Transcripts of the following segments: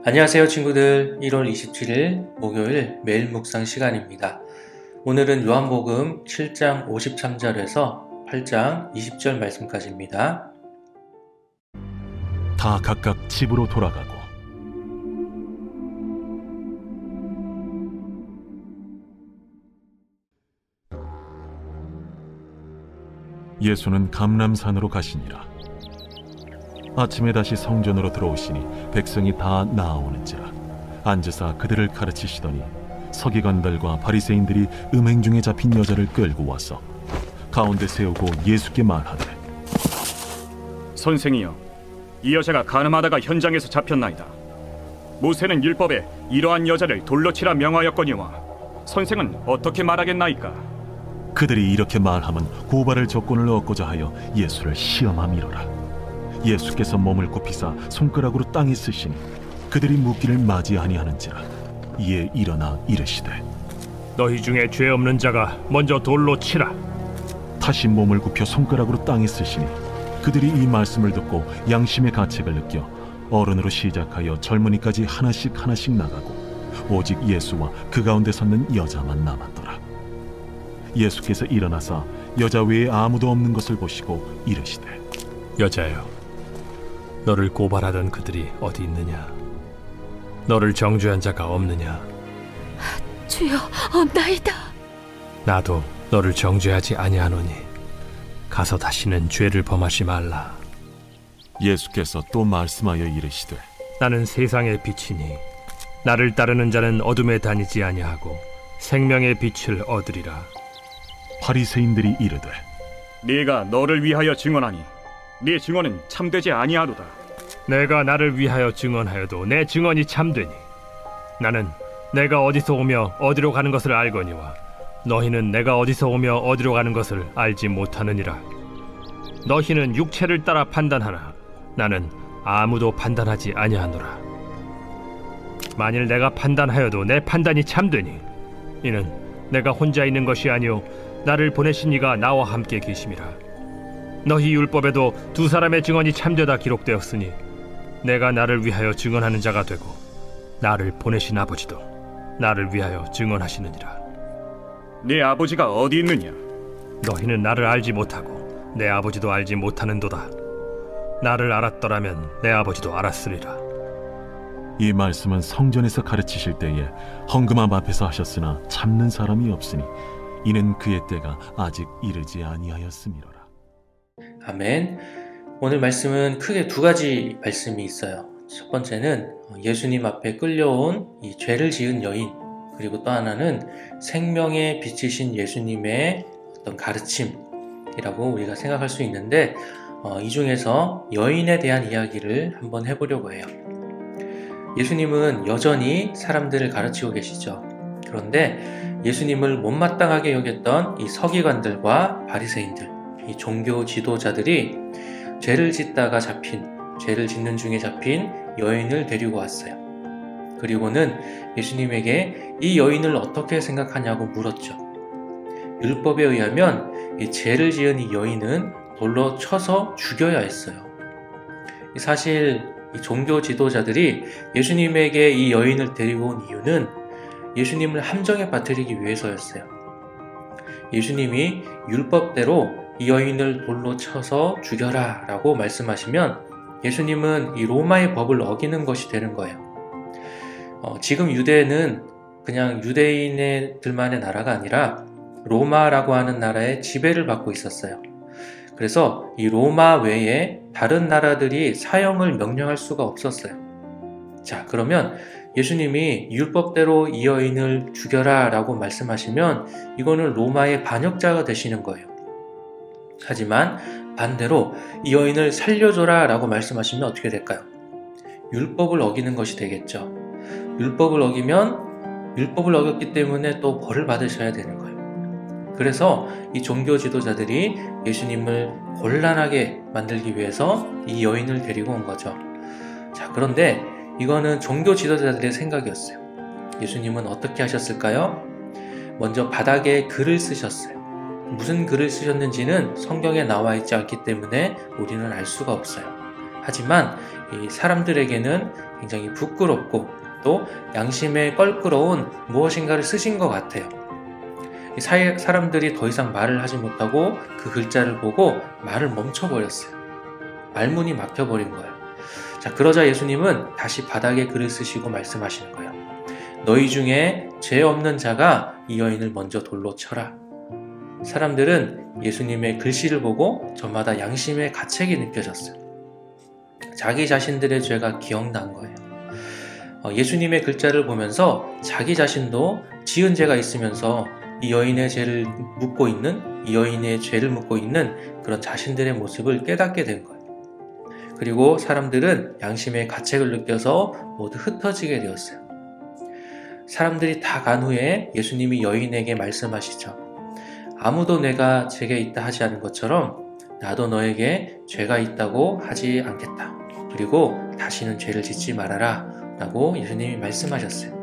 안녕하세요 친구들. 1월 27일 목요일 매일 묵상 시간입니다. 오늘은 요한복음 7장 53절에서 8장 20절 말씀까지입니다. 다 각각 집으로 돌아가고 예수는 감람산으로 가시니라. 아침에 다시 성전으로 들어오시니 백성이 다 나아오는지라. 앉으사 그들을 가르치시더니 서기관들과 바리새인들이 음행 중에 잡힌 여자를 끌고 와서 가운데 세우고 예수께 말하되, 선생이여, 이 여자가 간음하다가 현장에서 잡혔나이다. 모세는 율법에 이러한 여자를 돌로 치라 명하였거니와 선생은 어떻게 말하겠나이까? 그들이 이렇게 말하면 고발할 조건을 얻고자 하여 예수를 시험함이로라. 예수께서 몸을 굽히사 손가락으로 땅에 쓰시니 그들이 묻기를 맞이하니 하는지라. 이에 일어나 이르시되, 너희 중에 죄 없는 자가 먼저 돌로 치라. 다시 몸을 굽혀 손가락으로 땅에 쓰시니 그들이 이 말씀을 듣고 양심의 가책을 느껴 어른으로 시작하여 젊은이까지 하나씩 나가고 오직 예수와 그 가운데 섰는 여자만 남았더라. 예수께서 일어나사 여자 외에 아무도 없는 것을 보시고 이르시되, 여자여, 너를 고발하던 그들이 어디 있느냐? 너를 정죄한 자가 없느냐? 주여, 없나이다. 나도 너를 정죄하지 아니하노니 가서 다시는 죄를 범하지 말라. 예수께서 또 말씀하여 이르시되, 나는 세상의 빛이니 나를 따르는 자는 어둠에 다니지 아니하고 생명의 빛을 얻으리라. 바리새인들이 이르되, 네가 너를 위하여 증언하니 네 증언은 참되지 아니하로다. 내가 나를 위하여 증언하여도 내 증언이 참되니 나는 내가 어디서 오며 어디로 가는 것을 알거니와 너희는 내가 어디서 오며 어디로 가는 것을 알지 못하느니라. 너희는 육체를 따라 판단하나 나는 아무도 판단하지 아니하노라. 만일 내가 판단하여도 내 판단이 참되니 이는 내가 혼자 있는 것이 아니오 나를 보내신 이가 나와 함께 계심이라. 너희 율법에도 두 사람의 증언이 참되다 기록되었으니 내가 나를 위하여 증언하는 자가 되고 나를 보내신 아버지도 나를 위하여 증언하시느니라. 네 아버지가 어디 있느냐? 너희는 나를 알지 못하고 내 아버지도 알지 못하는도다. 나를 알았더라면 내 아버지도 알았으리라. 이 말씀은 성전에서 가르치실 때에 헌금함 앞에서 하셨으나 참는 사람이 없으니 이는 그의 때가 아직 이르지 아니하였음이로라. 아멘. 오늘 말씀은 크게 두 가지 말씀이 있어요. 첫 번째는 예수님 앞에 끌려온 이 죄를 지은 여인, 그리고 또 하나는 생명의 빛이신 예수님의 어떤 가르침이라고 우리가 생각할 수 있는데, 이 중에서 여인에 대한 이야기를 한번 해보려고 해요. 예수님은 여전히 사람들을 가르치고 계시죠. 그런데 예수님을 못마땅하게 여겼던 이 서기관들과 바리새인들, 이 종교 지도자들이 죄를 짓는 중에 잡힌 여인을 데리고 왔어요. 그리고는 예수님에게 이 여인을 어떻게 생각하냐고 물었죠. 율법에 의하면 이 죄를 지은 이 여인은 돌로 쳐서 죽여야 했어요. 사실 이 종교 지도자들이 예수님에게 이 여인을 데리고 온 이유는 예수님을 함정에 빠뜨리기 위해서였어요. 예수님이 율법대로 이 여인을 돌로 쳐서 죽여라 라고 말씀하시면 예수님은 이 로마의 법을 어기는 것이 되는 거예요. 지금 유대는 그냥 유대인들만의 나라가 아니라 로마라고 하는 나라의 지배를 받고 있었어요. 그래서 이 로마 외에 다른 나라들이 사형을 명령할 수가 없었어요. 자, 그러면 예수님이 율법대로 이 여인을 죽여라 라고 말씀하시면 이거는 로마의 반역자가 되시는 거예요. 하지만 반대로 이 여인을 살려줘라 라고 말씀하시면 어떻게 될까요? 율법을 어기는 것이 되겠죠. 율법을 어겼기 때문에 또 벌을 받으셔야 되는 거예요. 그래서 이 종교 지도자들이 예수님을 곤란하게 만들기 위해서 이 여인을 데리고 온 거죠. 자, 그런데 이거는 종교 지도자들의 생각이었어요. 예수님은 어떻게 하셨을까요? 먼저 바닥에 글을 쓰셨어요. 무슨 글을 쓰셨는지는 성경에 나와 있지 않기 때문에 우리는 알 수가 없어요. 하지만 이 사람들에게는 굉장히 부끄럽고 또 양심에 껄끄러운 무엇인가를 쓰신 것 같아요. 사람들이 더 이상 말을 하지 못하고 그 글자를 보고 말을 멈춰버렸어요. 말문이 막혀버린 거예요. 자, 그러자 예수님은 다시 바닥에 글을 쓰시고 말씀하시는 거예요. 너희 중에 죄 없는 자가 이 여인을 먼저 돌로 쳐라. 사람들은 예수님의 글씨를 보고 저마다 양심의 가책이 느껴졌어요. 자기 자신들의 죄가 기억난 거예요. 예수님의 글자를 보면서 자기 자신도 지은 죄가 있으면서 이 여인의 죄를 묻고 있는, 이 여인의 죄를 묻고 있는 그런 자신들의 모습을 깨닫게 된 거예요. 그리고 사람들은 양심의 가책을 느껴서 모두 흩어지게 되었어요. 사람들이 다 간 후에 예수님이 여인에게 말씀하시죠. 아무도 내가 죄가 있다 하지 않은 것처럼 나도 너에게 죄가 있다고 하지 않겠다. 그리고 다시는 죄를 짓지 말아라 라고 예수님이 말씀하셨어요.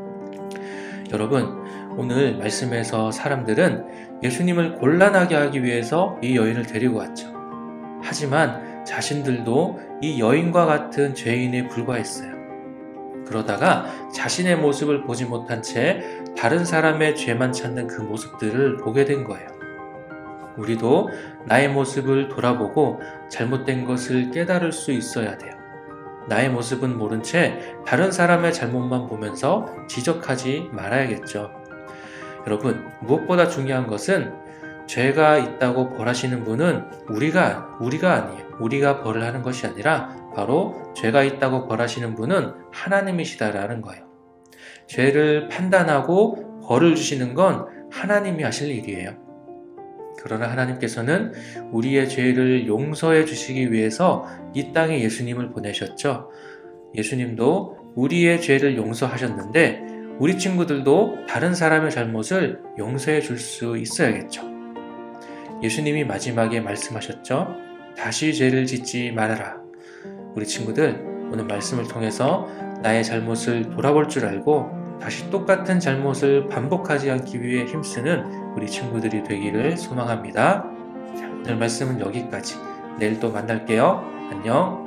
여러분, 오늘 말씀에서 사람들은 예수님을 곤란하게 하기 위해서 이 여인을 데리고 왔죠. 하지만 자신들도 이 여인과 같은 죄인에 불과했어요. 그러다가 자신의 모습을 보지 못한 채 다른 사람의 죄만 찾는 그 모습들을 보게 된 거예요. 우리도 나의 모습을 돌아보고 잘못된 것을 깨달을 수 있어야 돼요. 나의 모습은 모른 채 다른 사람의 잘못만 보면서 지적하지 말아야겠죠. 여러분, 무엇보다 중요한 것은 죄가 있다고 벌하시는 분은 우리가 아니에요. 우리가 벌을 하는 것이 아니라 바로 죄가 있다고 벌하시는 분은 하나님이시다라는 거예요. 죄를 판단하고 벌을 주시는 건 하나님이 하실 일이에요. 그러나 하나님께서는 우리의 죄를 용서해 주시기 위해서 이 땅에 예수님을 보내셨죠. 예수님도 우리의 죄를 용서하셨는데 우리 친구들도 다른 사람의 잘못을 용서해 줄 수 있어야겠죠. 예수님이 마지막에 말씀하셨죠. 다시 죄를 짓지 말아라. 우리 친구들, 오늘 말씀을 통해서 나의 잘못을 돌아볼 줄 알고 다시 똑같은 잘못을 반복하지 않기 위해 힘쓰는 우리 친구들이 되기를 소망합니다. 자, 오늘 말씀은 여기까지. 내일 또 만날게요. 안녕.